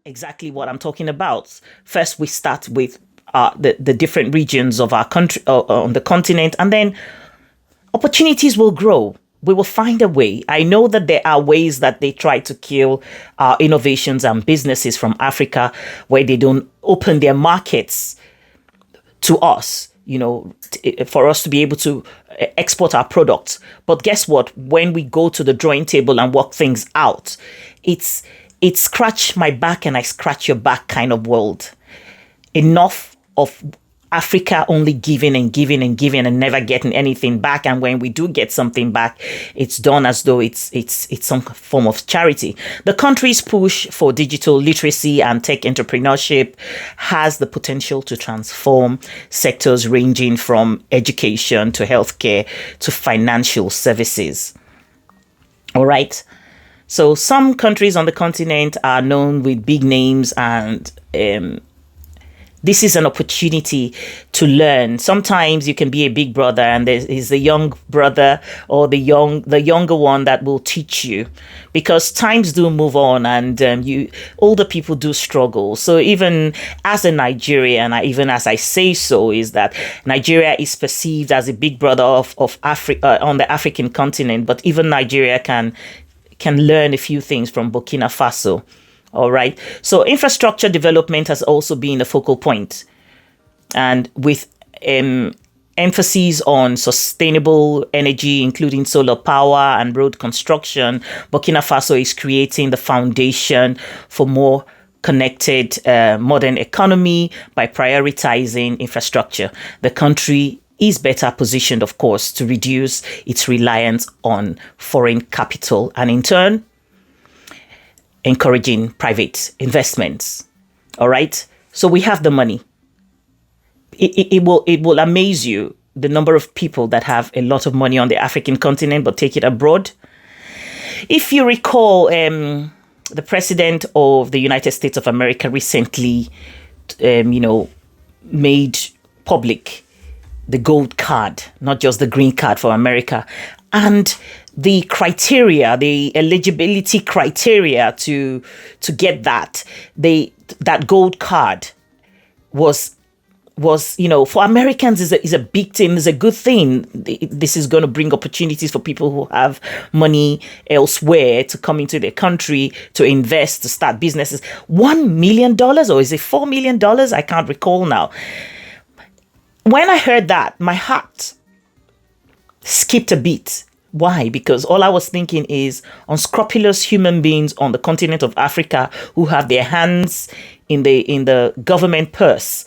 exactly what I'm talking about. First, we start with the different regions of our country on the continent, and then opportunities will grow. We will find a way. I know that there are ways that they try to kill innovations and businesses from Africa where they don't open their markets to us, for us to be able to export our products. But guess what? When we go to the drawing table and work things out, it's scratch my back and I scratch your back kind of world. Enough of Africa only giving and giving and giving and never getting anything back. And when we do get something back, it's done as though it's some form of charity. The country's push for digital literacy and tech entrepreneurship has the potential to transform sectors ranging from education to healthcare to financial services. All right. So some countries on the continent are known with big names, and this is an opportunity to learn. Sometimes you can be a big brother and there is a young brother or the younger one that will teach you, because times do move on, and older people do struggle. So even as a Nigerian, even as I say so, is that Nigeria is perceived as a big brother of Africa on the African continent, but even Nigeria can learn a few things from Burkina Faso. All right. So infrastructure development has also been a focal point, and with emphasis on sustainable energy, including solar power and road construction, Burkina Faso is creating the foundation for more connected, modern economy by prioritizing infrastructure. The country is better positioned, of course, to reduce its reliance on foreign capital, and in turn, encouraging private investments. All right. So we have the money. It will amaze you the number of people that have a lot of money on the African continent but take it abroad. If you recall, the president of the United States of America recently, made public the gold card, not just the green card for America. And the criteria, the eligibility criteria to get that gold card was for Americans is a big thing, is a good thing. This is going to bring opportunities for people who have money elsewhere to come into their country to invest, to start businesses. $1 million, or is it $4 million? I can't recall now. When I heard that, my heart skipped a beat. Why? Because all I was thinking is unscrupulous human beings on the continent of Africa who have their hands in the government purse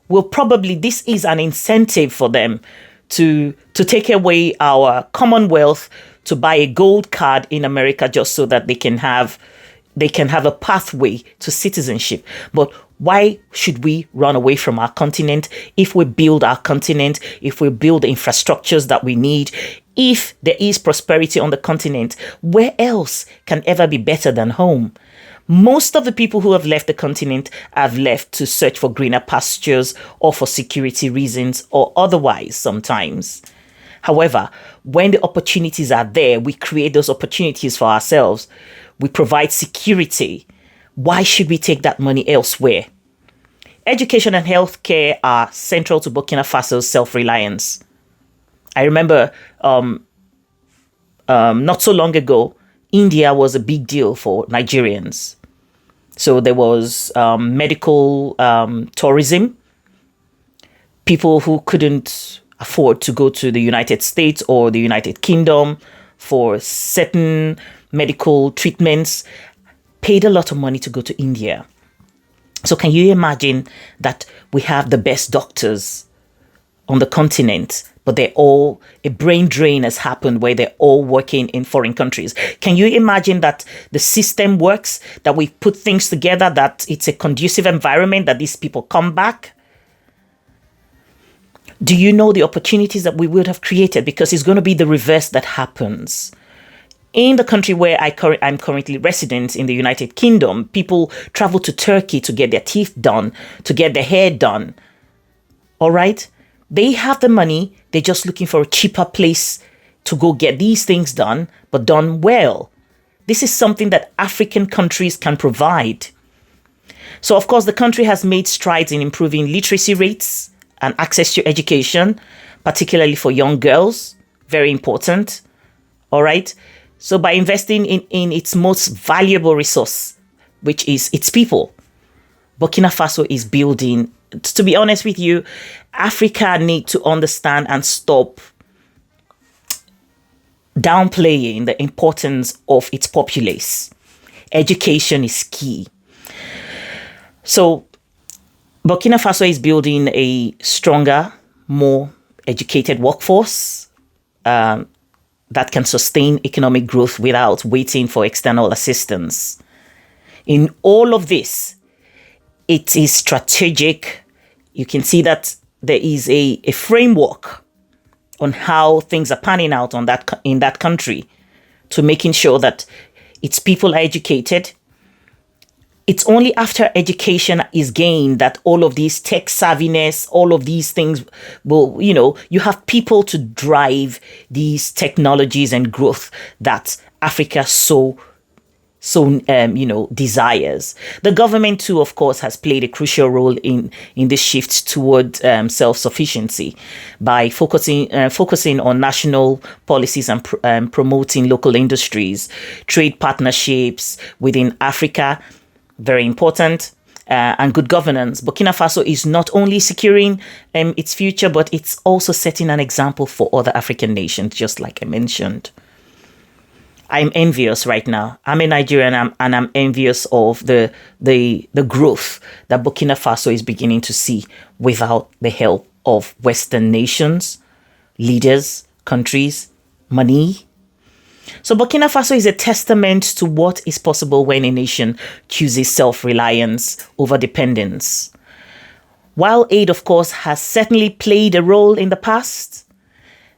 will probably, this is an incentive for them to take away our commonwealth, to buy a gold card in America just so that they can have a pathway to citizenship. But why should we run away from our continent? If we build our continent, if we build the infrastructures that we need, if there is prosperity on the continent, where else can ever be better than home? Most of the people who have left the continent have left to search for greener pastures or for security reasons or otherwise sometimes. However, when the opportunities are there, we create those opportunities for ourselves. We provide security. Why should we take that money elsewhere? Education and healthcare are central to Burkina Faso's self-reliance. I remember not so long ago, India was a big deal for Nigerians. So there was medical tourism. People who couldn't afford to go to the United States or the United Kingdom for certain medical treatments paid a lot of money to go to India. So can you imagine that we have the best doctors on the continent, but a brain drain has happened where they're all working in foreign countries? Can you imagine that the system works, that we put things together, that it's a conducive environment, that these people come back? Do you know the opportunities that we would have created? Because it's going to be the reverse that happens. In the country where I'm currently resident, in the United Kingdom, people travel to Turkey to get their teeth done, to get their hair done. All right? They have the money. They're just looking for a cheaper place to go get these things done, but done well. This is something that African countries can provide. So, of course, the country has made strides in improving literacy rates and access to education, particularly for young girls. Very important. All right. So by investing in its most valuable resource, which is its people, Burkina Faso is building. To be honest with you, Africa need to understand and stop downplaying the importance of its populace. Education is key. So Burkina Faso is building a stronger, more educated workforce that can sustain economic growth without waiting for external assistance. In all of this, it is strategic. You can see that there is a framework on how things are panning out in that country to making sure that its people are educated. It's only after education is gained that all of these tech savviness, all of these things will, you have people to drive these technologies and growth that Africa so desires. The government too, of course, has played a crucial role in this shift toward self-sufficiency by focusing on national policies and promoting local industries, trade partnerships within Africa. Very important. And good governance. Burkina Faso is not only securing its future, but it's also setting an example for other African nations, just like I mentioned. I'm envious right now. I'm a Nigerian and I'm envious of the growth that Burkina Faso is beginning to see without the help of Western nations, leaders, countries, money. So Burkina Faso is a testament to what is possible when a nation chooses self-reliance over dependence. While aid, of course, has certainly played a role in the past,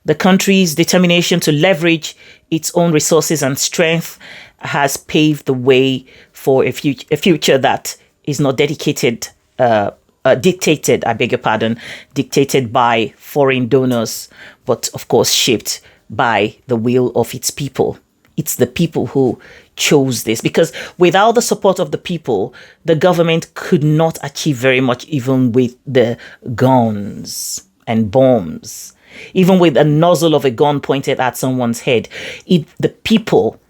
the country's determination to leverage its own resources and strength has paved the way for a future that is not dictated by foreign donors, but of course shaped by the will of its people. It's the people who chose this, because without the support of the people, the government could not achieve very much, even with the guns and bombs. Even with a nozzle of a gun pointed at someone's head, the people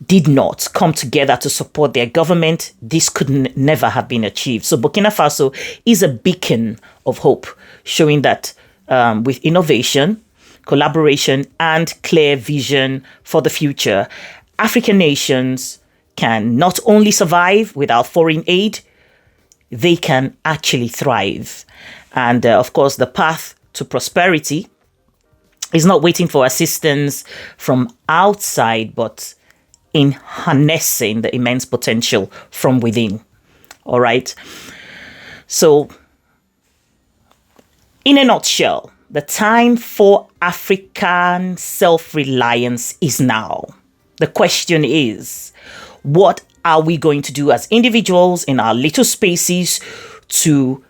did not come together to support their government, this could never have been achieved. So Burkina Faso is a beacon of hope, showing that with innovation, collaboration, and clear vision for the future, African nations can not only survive without foreign aid, they can actually thrive. And of course, the path to prosperity is not waiting for assistance from outside, but in harnessing the immense potential from within. All right. So, in a nutshell, the time for African self-reliance is now. The question is, what are we going to do as individuals in our little spaces to,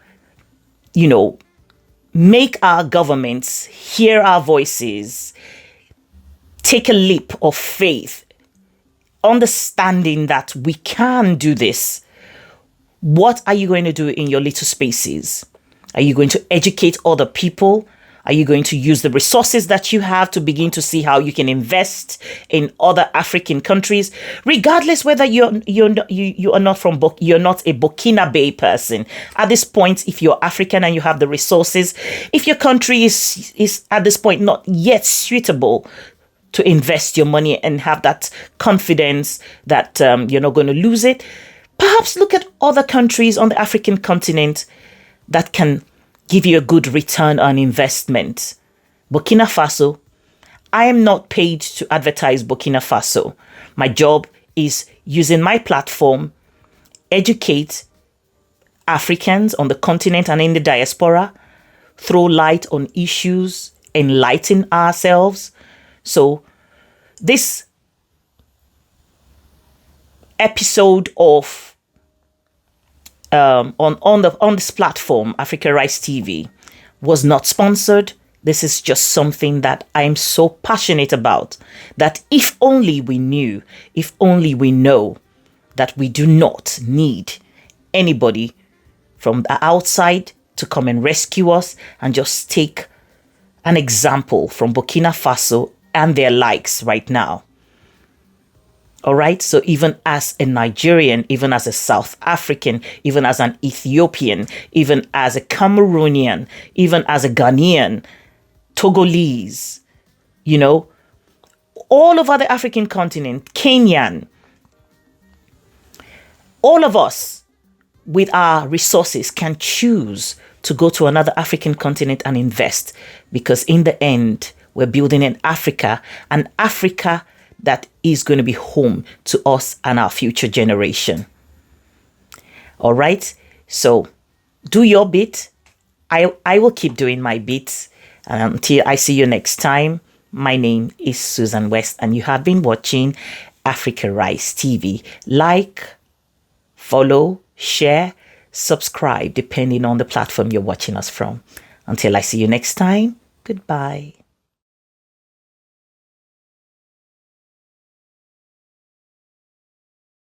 make our governments hear our voices, take a leap of faith, understanding that we can do this? What are you going to do in your little spaces? Are you going to educate other people? Are you going to use the resources that you have to begin to see how you can invest in other African countries, regardless whether you're not you're not a Burkinabe person? At this point, if you're African and you have the resources, if your country is at this point not yet suitable to invest your money and have that confidence that you're not going to lose it, perhaps look at other countries on the African continent that can give you a good return on investment. Burkina Faso, I am not paid to advertise Burkina Faso. My job is using my platform, educate Africans on the continent and in the diaspora, throw light on issues, enlighten ourselves. So this episode of on this platform, Africa Rice TV, was not sponsored. This is just something that I'm so passionate about, that if only we knew, if only we know that we do not need anybody from the outside to come and rescue us, and just take an example from Burkina Faso and their likes right now. All right. So even as a Nigerian, even as a South African, even as an Ethiopian, even as a Cameroonian, even as a Ghanaian, Togolese, all over the African continent, Kenyan, all of us with our resources can choose to go to another African continent and invest, because in the end, we're building an Africa that is going to be home to us and our future generation. All right. So do your bit. I will keep doing my bit. And until I see you next time, my name is Susan West, and you have been watching Africa Rise TV. Like, follow, share, subscribe, depending on the platform you're watching us from. Until I see you next time, goodbye.